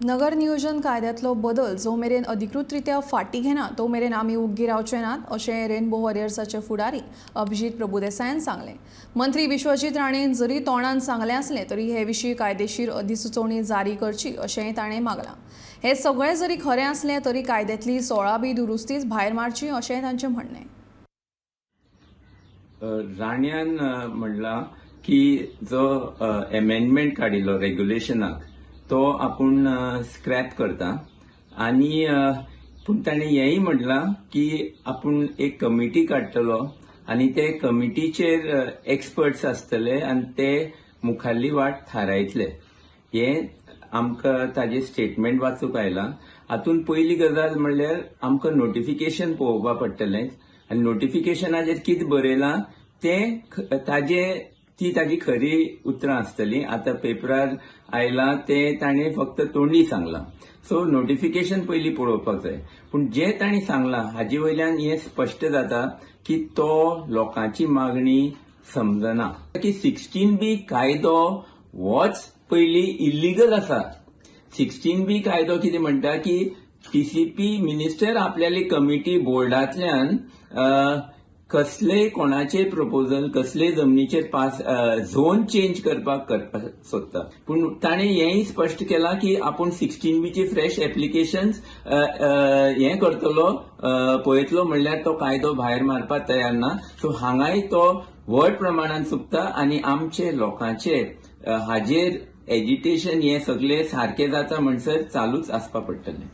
नगर नियोजन कायद्यातलो बदल जो मेरेन अधिकृतरित्या फाटी घेना तो मेरेन आमी उग्गी रावचे नात अशें रेनबो वॉरियर्साचे फुडारी अभिजीत प्रभुदेसायान सांगलें. मंत्री विश्वजीत राणेन जरी तोंडान सांगलें आसलें तरी हे विशीं कायदेशीर अधिसुचोवणी जारी करची अशेंय ताणें मागलां. हे सगळें जरी खरें आसलें तरी कायद्यांतली 16 दुरुस्तीच भायर मारची अशेंय तांचें म्हणणें. राण्यान म्हणला की जो अमेंडमेंट काडिल्लो रेग्युलेशनाक तो आपूण स्क्रॅप करता आणि पूण ताणें हेंय म्हणलां की आपूण एक कमिटी काडटलो आणि ते कमिटीचेर एक्सपर्ट्स आसतले आणि ते मुखाल्ली वाट थारायतले. हे आमकां ताजे स्टेटमेंट वाचूंक आयलां. हातूंत पयली गजाल म्हणल्यार आमकां नोटिफिकेशन पळोवपा पडटलें आनी नोटिफिकेशनाचेर कितें बरयलां ते ताजी खरी उतरां आसतलीं. आतां पेपरार आयलां ते ताणें फक्त तोंडी सांगलां. सो नोटिफिकेशन पयलीं पळोवपाक जाय. पूण जें ताणें सांगलां हाजे वयल्यान हें स्पश्ट जाता की तो लोकांची मागणी समजना. की 16B कायदो होच पयलीं इल्लीगल आसा. 16B कायदो कितें म्हणटा की टीसीपी मिनिस्टर आपल्याली कमिटी बोर्डांतल्यान कसलेय कोणाचेय प्रपोजल कसलेय जमनीचेर पास झोन चेंज करपाक सोदता. पूण ताणें हेंय स्पश्ट केलां की आपूण 16Bची फ्रेश एप्लिकेशन्स हें करतलो पळयतलो म्हणल्यार तो कायदो भायर मारपाक तयार ना. सो हांगाय तो व्हड प्रमाणात चुकता आनी आमचे लोकांचे हाजेर एजिटेशन हें सगळें सारकें जाता म्हणसर चालूच आसपा पडटलें.